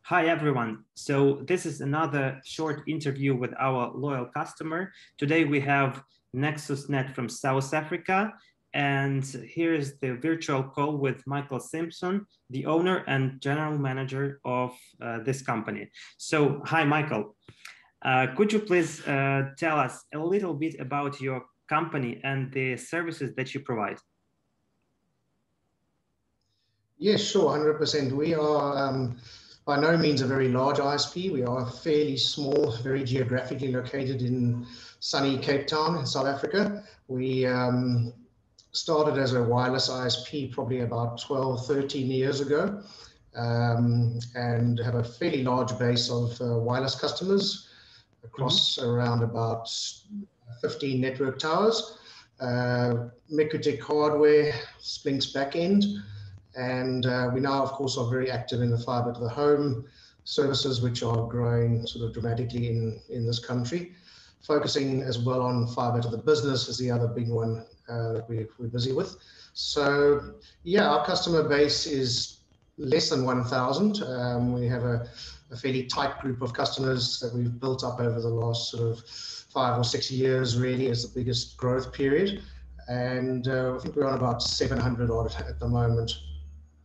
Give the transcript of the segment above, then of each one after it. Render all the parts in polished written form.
Hi, everyone. So this is another short interview with our loyal customer. Today we have Nexus-Net from South Africa. And here's the virtual call with Michael Simpson, the owner and general manager of this company. So, hi, Michael. Could you please tell us a little bit about your company and the services that you provide? Yes, sure, 100%. We are by no means a very large ISP. We are fairly small, very geographically located in sunny Cape Town in South Africa. We started as a wireless ISP probably about 12, 13 years ago, and have a fairly large base of wireless customers across around about 15 network towers, Microtech hardware, Splynx backend. And we now, of course, are very active in the fiber to the home services, which are growing sort of dramatically in this country. Focusing as well on fiber to the business is the other big one that we're busy with. So, yeah, our customer base is less than 1,000. We have a fairly tight group of customers that we've built up over the last sort of 5 or 6 years, really, as the biggest growth period. And I think we're on about 700 odd at the moment.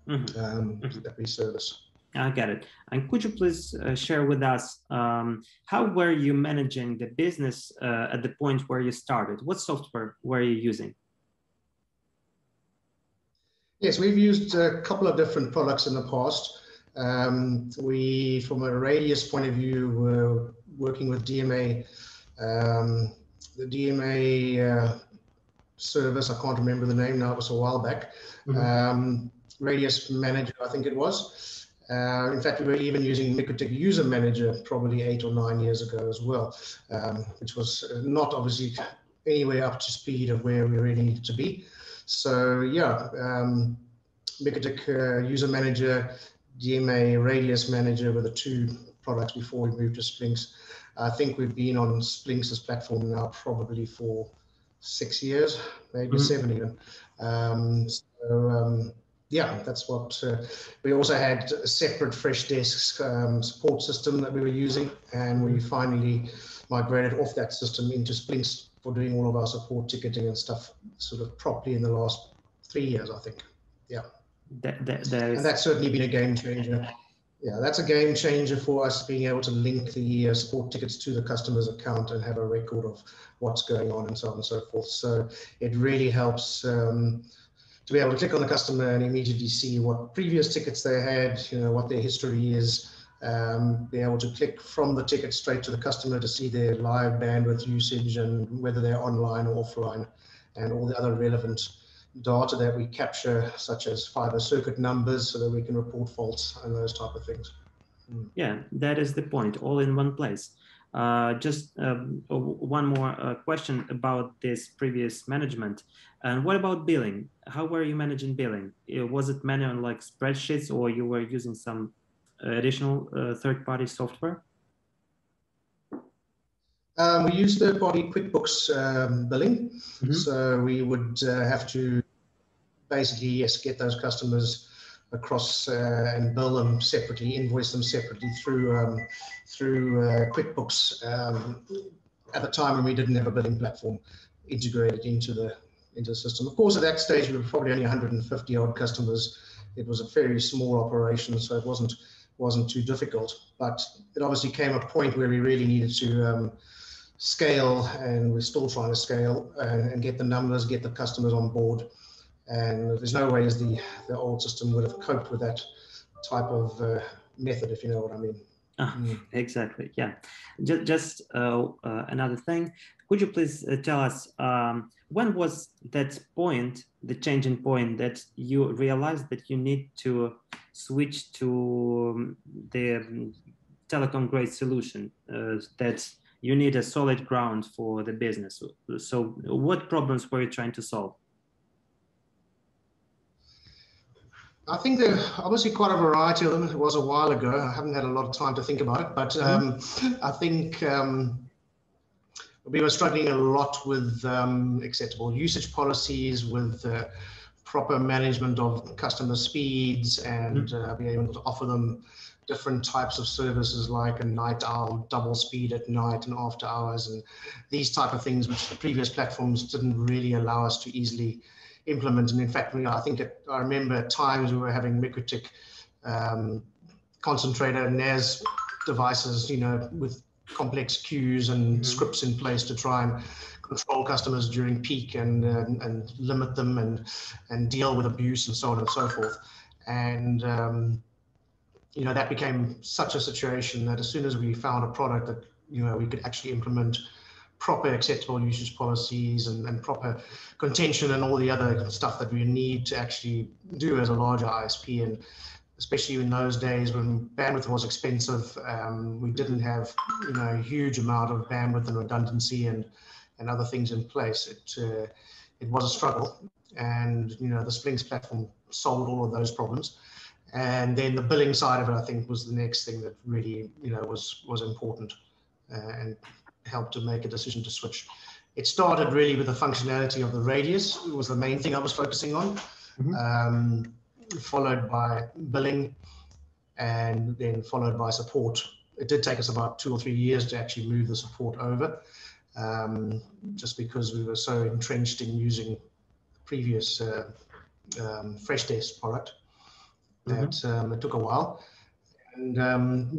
That we service. I get it. And could you please share with us how were you managing the business at the point where you started? What software were you using? Yes, we've used a couple of different products in the past. We, from a radius point of view, were working with DMA. The DMA service, I can't remember the name now, it was a while back. Radius Manager, I think it was. In fact, we were even using Microtech User Manager probably 8 or 9 years ago as well, which was not obviously anywhere up to speed of where we really needed to be. So yeah, Microtech User Manager, DMA Radius Manager were the two products before we moved to Splynx. I think we've been on Splynx's platform now probably for 6 years, maybe 7 even. Yeah, that's what we also had a separate Freshdesk support system that we were using, and we finally migrated off that system into Splynx for doing all of our support ticketing and stuff sort of properly in the last 3 years, I think. Yeah. And that's certainly been a game changer. Yeah, that's a game changer for us, being able to link the support tickets to the customer's account and have a record of what's going on and so on and so forth. So it really helps to be able to click on the customer and immediately see what previous tickets they had, you know, what their history is, be able to click from the ticket straight to the customer to see their live bandwidth usage and whether they're online or offline, and all the other relevant data that we capture, such as fiber circuit numbers, so that we can report faults and those type of things. Yeah, that is the point, all in one place. Just one more question about this previous management. And what about billing? How were you managing billing? Was it manual like spreadsheets, or you were using some additional third-party software? We use third-party QuickBooks billing. So we would have to basically, yes, get those customers across and bill them separately, invoice them separately through QuickBooks at the time when we didn't have a billing platform integrated into the system. Of course, at that stage, we were probably only 150 odd customers. It was a very small operation, so it wasn't too difficult. But it obviously came a point where we really needed to scale, and we're still trying to scale and get the numbers, get the customers on board. And there's no way as the old system would have coped with that type of method, if you know what I mean. Exactly, yeah. Just another thing, could you please tell us when was that point, the changing point, that you realized that you need to switch to the telecom grade solution, that you need a solid ground for the business? So what problems were you trying to solve? I think there are obviously quite a variety of them. It was a while ago. I haven't had a lot of time to think about it, but I think we were struggling a lot with acceptable usage policies, with proper management of customer speeds and be able to offer them different types of services like a night owl, double speed at night and after hours, and these type of things which the previous platforms didn't really allow us to easily implement. And in fact, I remember at times we were having MikroTik concentrator NAS devices, with complex queues and scripts in place to try and control customers during peak and limit them and deal with abuse and so on and so forth. And that became such a situation that as soon as we found a product that we could actually implement proper acceptable usage policies and proper contention and all the other stuff that we need to actually do as a larger ISP, and especially in those days when bandwidth was expensive, we didn't have a huge amount of bandwidth and redundancy and other things in place. It was a struggle, and the Splynx platform solved all of those problems. And then the billing side of it, I think, was the next thing that really was important and helped to make a decision to switch. It started really with the functionality of the radius. It was the main thing I was focusing on. Followed by billing, and then followed by support. It did take us about 2 or 3 years to actually move the support over, just because we were so entrenched in using the previous FreshDesk product that it took a while. And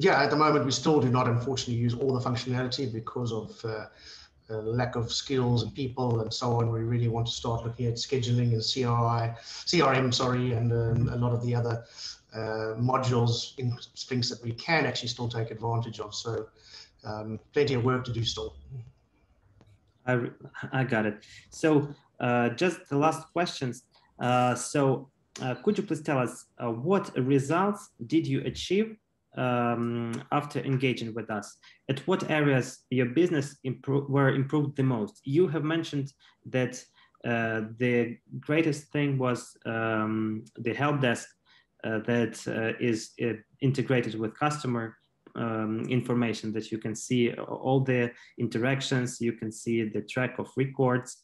at the moment we still do not, unfortunately, use all the functionality because of lack of skills and people and so on. We really want to start looking at scheduling and CRM, and a lot of the other modules in Splynx that we can actually still take advantage of. So plenty of work to do still. I got it. So just the last questions. Could you please tell us what results did you achieve after engaging with us? At what areas your business were improved the most? You have mentioned that the greatest thing was the help desk that is integrated with customer information, that you can see all the interactions, you can see the track of records,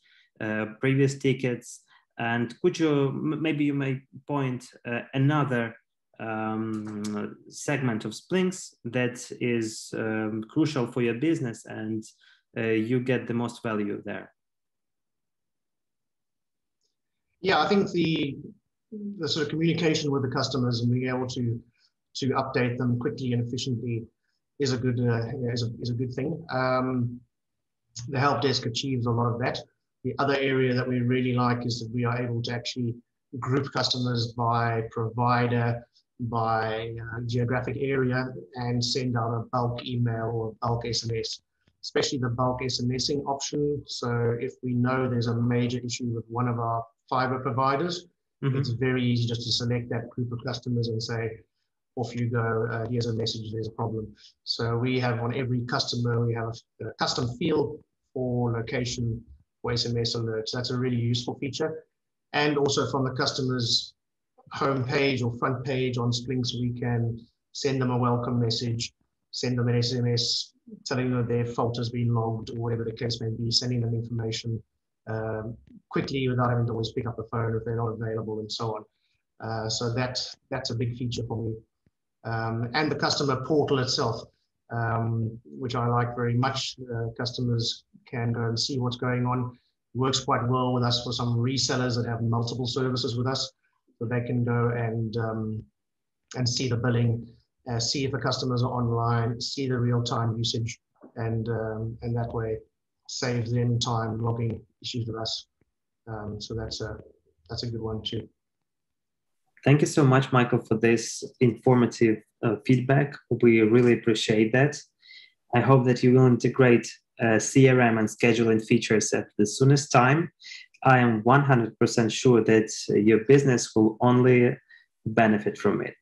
previous tickets. And could you may point another segment of Splynx that is crucial for your business and you get the most value there? Yeah, I think the sort of communication with the customers and being able to update them quickly and efficiently is a good thing. The help desk achieves a lot of that. The other area that we really like is that we are able to actually group customers by provider, by geographic area, and send out a bulk email or bulk SMS, especially the bulk SMSing option. So if we know there's a major issue with one of our fiber providers, it's very easy just to select that group of customers and say, off you go, here's a message, there's a problem. So we have on every customer, we have a custom field for location for SMS alerts. That's a really useful feature. And also from the customer's home page or front page on Splynx, we can send them a welcome message, send them an SMS telling them their fault has been logged or whatever the case may be, sending them information quickly without having to always pick up the phone if they're not available and so on. So that's a big feature for me. And the customer portal itself, which I like very much. Customers can go and see what's going on. Works quite well with us for some resellers that have multiple services with us. So they can go and see the billing, see if the customers are online, see the real-time usage, and that way save them time logging issues with us. So that's a good one too. Thank you so much, Michael, for this informative feedback. We really appreciate that. I hope that you will integrate CRM and scheduling features at the soonest time. I am 100% sure that your business will only benefit from it.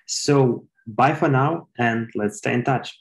So bye for now, and let's stay in touch.